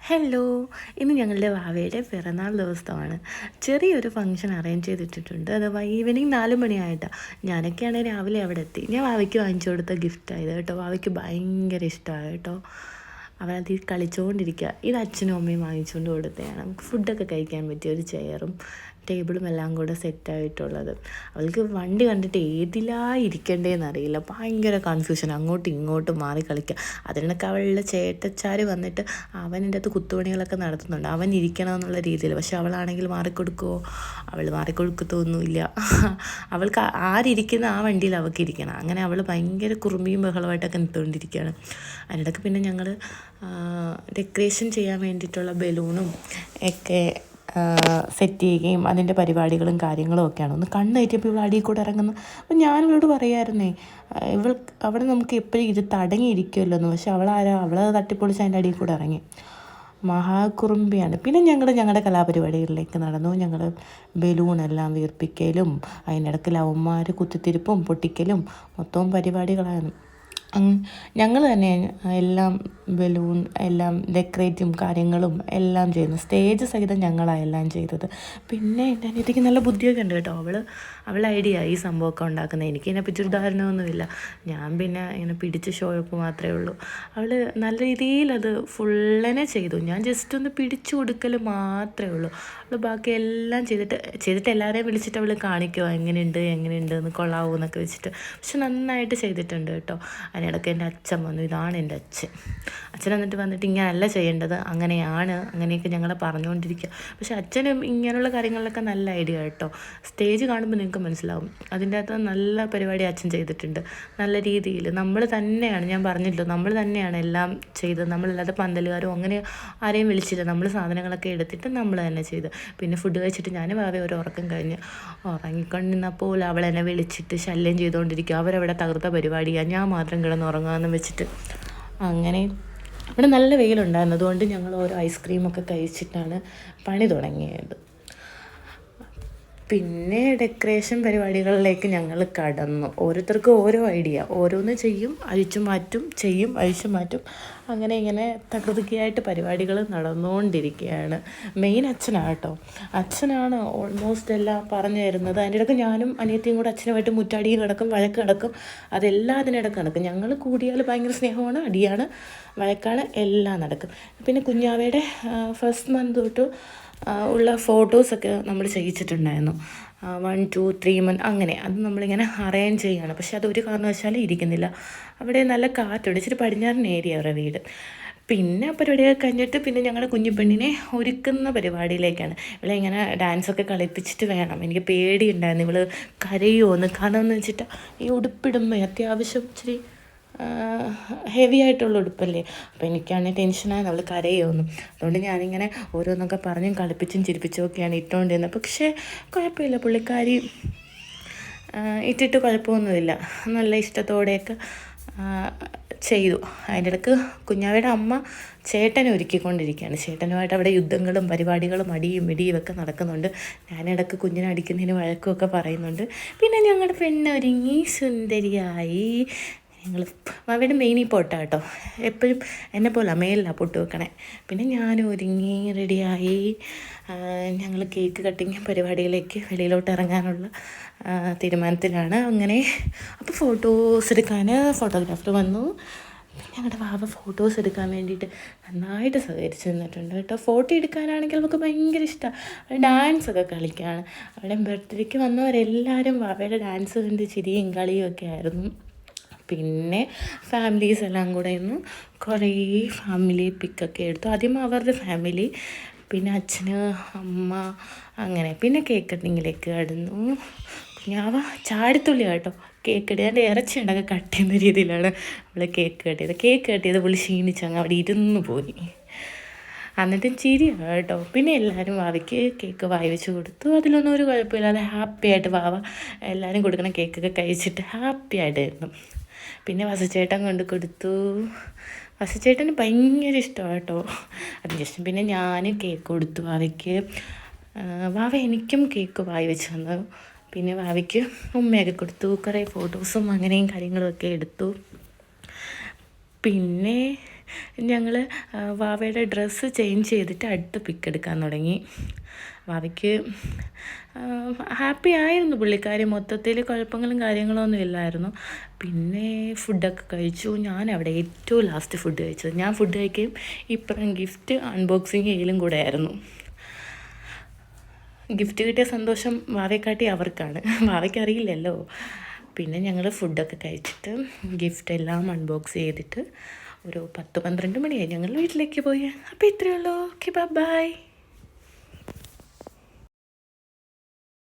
Hello, ഇന്ന് ഞങ്ങളുടെ വാവയുടെ പിറന്നാൾ ദിവസമാണ്. ചെറിയൊരു ഫംഗ്ഷൻ അറേഞ്ച് ചെയ്തിട്ടിട്ടുണ്ട്. അത് ഈവനിങ് 4 മണിയായിട്ടാണ്. ഞാനൊക്കെയാണെങ്കിൽ രാവിലെ അവിടെ എത്തി. ഞാൻ വാവയ്ക്ക് വാങ്ങിച്ചു കൊടുത്ത ഗിഫ്റ്റായത് കേട്ടോ. വാവയ്ക്ക് ഭയങ്കര ഇഷ്ടമായി കേട്ടോ. അവളത് കളിച്ചുകൊണ്ടിരിക്കുക. ഇത് അച്ഛനും അമ്മയും വാങ്ങിച്ചുകൊണ്ട് കൊടുത്തതാണ്. നമുക്ക് ഫുഡൊക്കെ കഴിക്കാൻ പറ്റിയ ഒരു ചെയറും ടേബിളും എല്ലാം കൂടെ സെറ്റായിട്ടുള്ളത്. അവൾക്ക് വണ്ടി കണ്ടിട്ട് ഏതിലായിരിക്കണ്ടേന്ന് അറിയില്ല. ഭയങ്കര കൺഫ്യൂഷൻ, അങ്ങോട്ടും ഇങ്ങോട്ടും മാറി കളിക്കുക. അതിനൊക്കെ അവളുടെ ചേട്ടച്ചാർ വന്നിട്ട് അവൻ്റെ അടുത്ത് കുത്തുപണികളൊക്കെ നടത്തുന്നുണ്ട്. അവൻ ഇരിക്കണം എന്നുള്ള രീതിയിൽ. പക്ഷെ അവളാണെങ്കിൽ മാറിക്കൊടുക്കുമോ? അവൾ മാറിക്കൊടുക്കത്തൊന്നുമില്ല. അവൾക്ക് ആരിയ്ക്കുന്ന ആ വണ്ടിയിൽ അവൾക്ക് ഇരിക്കണം. അങ്ങനെ അവൾ ഭയങ്കര കുറുമ്പിയും ബഹളമായിട്ടൊക്കെ നിന്നുകൊണ്ടിരിക്കുകയാണ്. അതിനിടയ്ക്ക് പിന്നെ ഞങ്ങൾ ഡെക്കറേഷൻ ചെയ്യാൻ വേണ്ടിയിട്ടുള്ള ബലൂണും ഒക്കെ സെറ്റ് ചെയ്യുകയും അതിൻ്റെ പരിപാടികളും കാര്യങ്ങളും ഒക്കെയാണ്. ഒന്ന് കണ്ണ് കയറ്റിയപ്പോൾ ഇവൾ അടിയിൽ കൂടെ ഇറങ്ങുന്നു. അപ്പം ഞാനിവളോട് പറയായിരുന്നേ, ഇവൾ അവിടെ നമുക്ക് എപ്പോഴും ഇത് തടങ്ങിയിരിക്കുമല്ലോ എന്ന്. പക്ഷെ അവളത് തട്ടിപ്പൊളിച്ച് അതിൻ്റെ അടിയിൽ കൂടെ ഇറങ്ങി. മഹാകുറുമ്പിയാണ്. പിന്നെ ഞങ്ങളുടെ കലാപരിപാടികളിലേക്ക് നടന്നു. ഞങ്ങൾ ബലൂണെല്ലാം വീർപ്പിക്കലും അതിനിടയ്ക്ക് ലവന്മാർ കുത്തിത്തിരിപ്പും പൊട്ടിക്കലും മൊത്തവും പരിപാടികളായിരുന്നു. ഞങ്ങൾ തന്നെ എല്ലാം ബലൂൺ എല്ലാം ഡെക്കറേറ്റും കാര്യങ്ങളും എല്ലാം ചെയ്യുന്നു. സ്റ്റേജ് സഹിതം ഞങ്ങളാണ് എല്ലാം ചെയ്തത്. പിന്നെ എൻ്റെ അനിയത്തിക്ക് നല്ല ബുദ്ധിയൊക്കെ ഉണ്ട് കേട്ടോ. അവൾ ഐഡിയ ഈ സംഭവമൊക്കെ ഉണ്ടാക്കുന്നത്. എനിക്ക് ഇതിനെപ്പറ്റി ഒരു ധാരണയൊന്നുമില്ല. ഞാൻ പിന്നെ ഇങ്ങനെ പിടിച്ച് ഷോയപ്പ് മാത്രമേ ഉള്ളൂ. അവൾ നല്ല രീതിയിൽ അത് ഫുള്ളനെ ചെയ്തു. ഞാൻ ജസ്റ്റ് ഒന്ന് പിടിച്ചു കൊടുക്കൽ മാത്രമേ ഉള്ളൂ. അവൾ ബാക്കി എല്ലാം ചെയ്തിട്ട് എല്ലാവരെയും വിളിച്ചിട്ട് അവൾ കാണിക്കുമോ എങ്ങനെയുണ്ട് എന്ന്, കൊള്ളാവോ എന്നൊക്കെ വെച്ചിട്ട്. പക്ഷെ നന്നായിട്ട് ചെയ്തിട്ടുണ്ട് കേട്ടോ. അതിനിടയ്ക്ക് എൻ്റെ അച്ഛൻ വന്നു. ഇതാണ് എൻ്റെ അച്ഛൻ വന്നിട്ട് ഇങ്ങനെയല്ല ചെയ്യേണ്ടത്, അങ്ങനെയൊക്കെ ഞങ്ങളെ പറഞ്ഞുകൊണ്ടിരിക്കുക. പക്ഷെ അച്ഛനും ഇങ്ങനെയുള്ള കാര്യങ്ങളിലൊക്കെ നല്ല ഐഡിയ കേട്ടോ. സ്റ്റേജ് കാണുമ്പോൾ നിങ്ങൾക്ക് മനസ്സിലാവും. അതിൻ്റെ അകത്ത് നല്ല പരിപാടി അച്ഛൻ ചെയ്തിട്ടുണ്ട്. നല്ല രീതിയിൽ നമ്മൾ തന്നെയാണ്, ഞാൻ പറഞ്ഞല്ലോ, നമ്മൾ തന്നെയാണ് എല്ലാം ചെയ്തത്. നമ്മളല്ലാതെ പന്തലുകാരോ അങ്ങനെ ആരെയും വിളിച്ചില്ല. നമ്മൾ സാധനങ്ങളൊക്കെ എടുത്തിട്ട് നമ്മൾ തന്നെ ചെയ്ത്. പിന്നെ ഫുഡ് കഴിച്ചിട്ട് ഞാൻ വാവെ ഒരു ഉറക്കം കഴിഞ്ഞ് ഉറങ്ങിക്കൊണ്ടിരുന്നപ്പോൾ അവൾ എന്നെ വിളിച്ചിട്ട് ശല്യം ചെയ്തുകൊണ്ടിരിക്കുക. അവരവിടെ തകർത്ത പരിപാടിയാണ്, ഞാൻ മാത്രം കിടന്ന് ഉറങ്ങാമെന്ന് വെച്ചിട്ട്. അങ്ങനെ അവിടെ നല്ല വെയിലുണ്ടായിരുന്നു. അതുകൊണ്ട് ഞങ്ങൾ ഓരോ ഐസ്ക്രീമൊക്കെ കഴിച്ചിട്ടാണ് പണി തുടങ്ങിയത്. പിന്നെ ഡെക്കറേഷൻ പരിപാടികളിലേക്ക് ഞങ്ങൾ കടന്നു. ഓരോരുത്തർക്കും ഓരോ ഐഡിയ, ഓരോന്ന് ചെയ്യും അഴിച്ചു മാറ്റും. അങ്ങനെ ഇങ്ങനെ തകൃതിയായിട്ട് പരിപാടികൾ നടന്നുകൊണ്ടിരിക്കുകയാണ്. മെയിൻ അച്ഛനാണ് കേട്ടോ. അച്ഛനാണ് ഓൾമോസ്റ്റ് എല്ലാം പറഞ്ഞു തരുന്നത്. അതിൻ്റെ ഇടയ്ക്ക് ഞാനും അനിയത്തിയും കൂടെ അച്ഛനുമായിട്ട് മുറ്റാടിയും കിടക്കും, വഴക്ക് കിടക്കും. അതെല്ലാം അതിനിടയ്ക്ക് നടക്കും. ഞങ്ങൾ കൂടിയാൽ ഭയങ്കര സ്നേഹമാണ്, അടിയാണ്, വഴക്കാണ്, എല്ലാം നടക്കും. പിന്നെ കുഞ്ഞാവയുടെ ഫസ്റ്റ് മന്ത് തൊട്ട് ഉള്ള ഫോട്ടോസൊക്കെ നമ്മൾ ചെയ്യിച്ചിട്ടുണ്ടായിരുന്നു. 1, 2, 3 മന്ത് അങ്ങനെ. അത് നമ്മളിങ്ങനെ അറേഞ്ച് ചെയ്യുകയാണ്. പക്ഷെ അതൊരു കാരണവശാലും ഇരിക്കുന്നില്ല. അവിടെ നല്ല കാറ്റുണ്ട്. ഇച്ചിരി പടിഞ്ഞാറൻ ഏരിയ അവരുടെ വീട്. പിന്നെ പരിപാടിയൊക്കെ കഴിഞ്ഞിട്ട് പിന്നെ ഞങ്ങളുടെ കുഞ്ഞിപ്പെണ്ണിനെ ഒരുക്കുന്ന പരിപാടിയിലേക്കാണ്. ഇവളെ ഇങ്ങനെ ഡാൻസൊക്കെ കളിപ്പിച്ചിട്ട് വേണം. എനിക്ക് പേടിയുണ്ടായിരുന്നു ഇവൾ കരയുമോയെന്ന്. കാരണം എന്ന് വെച്ചിട്ട് ഈ ഉടുപ്പിടുമ്പോൾ അത്യാവശ്യം ഇച്ചിരി ഹെവി ആയിട്ടുള്ള ഉടുപ്പല്ലേ. അപ്പോൾ എനിക്കാണെങ്കിൽ ടെൻഷനായി അവൾ കരയുമെന്നും. അതുകൊണ്ട് ഞാനിങ്ങനെ ഓരോന്നൊക്കെ പറഞ്ഞും കളിപ്പിച്ചും ചിരിപ്പിച്ചും ഒക്കെയാണ് ഇട്ടുകൊണ്ടിരുന്നത്. പക്ഷേ കുഴപ്പമില്ല, പുള്ളിക്കാരി ഇട്ടിട്ട് കുഴപ്പമൊന്നുമില്ല. നല്ല ഇഷ്ടത്തോടെയൊക്കെ ചെയ്തു. അതിൻ്റെ ഇടയ്ക്ക് കുഞ്ഞാവയുടെ അമ്മ ചേട്ടനെ ഒരുക്കിക്കൊണ്ടിരിക്കുകയാണ്. ചേട്ടനുമായിട്ട് അവിടെ യുദ്ധങ്ങളും പരിപാടികളും അടിയും ഇടിയും ഒക്കെ നടക്കുന്നുണ്ട്. ഞാനിടയ്ക്ക് കുഞ്ഞിനെ അടിക്കുന്നതിന് വഴക്കുമൊക്കെ പറയുന്നുണ്ട്. പിന്നെ ഞങ്ങളുടെ പെണ്ണൊരുങ്ങി സുന്ദരിയായി. ഞങ്ങൾ അവയുടെ മെയിനി പൊട്ടാ കേട്ടോ. എപ്പോഴും എന്നെ പോലെ മേലിലാണ് പൊട്ട് വെക്കണേ. പിന്നെ ഞാൻ ഒരുങ്ങി റെഡിയായി. ഞങ്ങൾ കേക്ക് കട്ടിങ് പരിപാടിയിലേക്ക് വെളിയിലോട്ട് ഇറങ്ങാനുള്ള തീരുമാനത്തിലാണ്. അങ്ങനെ അപ്പോൾ ഫോട്ടോസ് എടുക്കാൻ ഫോട്ടോഗ്രാഫർ വന്നു. ഞങ്ങളുടെ വാവ ഫോട്ടോസ് എടുക്കാൻ വേണ്ടിയിട്ട് നന്നായിട്ട് സഹകരിച്ച് നിന്നിട്ടുണ്ട് കേട്ടോ. ഫോട്ടോ എടുക്കാനാണെങ്കിൽ നമുക്ക് ഭയങ്കര ഇഷ്ടമാണ്. ഡാൻസൊക്കെ കളിക്കുകയാണ്. അവിടെ ബർത്ത്ഡേക്ക് വന്നവരെല്ലാവരും വാവയുടെ ഡാൻസ് കണ്ട് ചിരിയും കളിയും ഒക്കെ ആയിരുന്നു. പിന്നെ ഫാമിലീസ് എല്ലാം കൂടെ ഇന്ന് കുറേ ഫാമിലി പിക്കൊക്കെ എടുത്തു. ആദ്യം അവരുടെ ഫാമിലി, പിന്നെ അച്ഛന്, അമ്മ, അങ്ങനെ. പിന്നെ കേക്ക് കട്ടിങ്ങിലേക്ക് കടന്നു. കുഞ്ഞാവ ചാടിത്തുള്ളി കേട്ടോ. കേക്ക് കട്ടി അതിൻ്റെ ഇറച്ചി ഉണ്ടൊക്കെ കട്ട് ചെയ്യുന്ന രീതിയിലാണ് അവൾ കേക്ക് കട്ടിയത് പുള്ളി ക്ഷീണിച്ചങ്ങ് അവിടെ ഇരുന്ന് പോയി. എന്നിട്ടും ചിരിയാണ് കേട്ടോ. പിന്നെ എല്ലാവരും വാവയ്ക്ക് കേക്ക് വായി വെച്ച് കൊടുത്തു. അതിലൊന്നും ഒരു കുഴപ്പമില്ലാതെ ഹാപ്പി ആയിട്ട് വാവ എല്ലാവരും കൊടുക്കണം കേക്കൊക്കെ കഴിച്ചിട്ട് ഹാപ്പി ആയിട്ടായിരുന്നു. പിന്നെ വസച്ചേട്ടൻ കൊണ്ട് കൊടുത്തു. വസച്ചേട്ടന് ഭയങ്കര ഇഷ്ടമാണ് കേട്ടോ. അതിനുശേഷം പിന്നെ ഞാൻ കേക്ക് കൊടുത്തു വാവയ്ക്ക്. വാവ എനിക്കും കേക്ക് വായി വെച്ച് തന്നു. പിന്നെ വാവയ്ക്ക് ഉമ്മയൊക്കെ കൊടുത്തു. കുറേ ഫോട്ടോസും അങ്ങനെയും കാര്യങ്ങളൊക്കെ എടുത്തു. പിന്നെ ഞങ്ങൾ വാവയുടെ ഡ്രസ്സ് ചേഞ്ച് ചെയ്തിട്ട് അടുത്ത പിക്ക് എടുക്കാൻ തുടങ്ങി. വാവയ്ക്ക് ഹാപ്പി ആയിരുന്നു, പുള്ളിക്കാരി മൊത്തത്തിൽ കുഴപ്പങ്ങളും കാര്യങ്ങളൊന്നും ഇല്ലായിരുന്നു. പിന്നെ ഫുഡൊക്കെ കഴിച്ചു. ഞാൻ അവിടെ ഏറ്റവും ലാസ്റ്റ് ഫുഡ് കഴിച്ചത്. ഞാൻ ഫുഡ് കഴിക്കുകയും ഇപ്പുറം ഗിഫ്റ്റ് അൺബോക്സിങ് ചെയ്യലും കൂടെ ആയിരുന്നു. ഗിഫ്റ്റ് കിട്ടിയ സന്തോഷം വാവയെക്കാട്ടി അവർക്കാണ്, വാവയ്ക്ക് അറിയില്ലല്ലോ. പിന്നെ ഞങ്ങൾ ഫുഡൊക്കെ കഴിച്ചിട്ട് ഗിഫ്റ്റ് എല്ലാം അൺബോക്സ് ചെയ്തിട്ട് ഒരു 10-12 മണിയായി ഞങ്ങൾ വീട്ടിലേക്ക് പോയി. അപ്പോൾ ഇത്രയേ ഉള്ളൂ. Okay, by.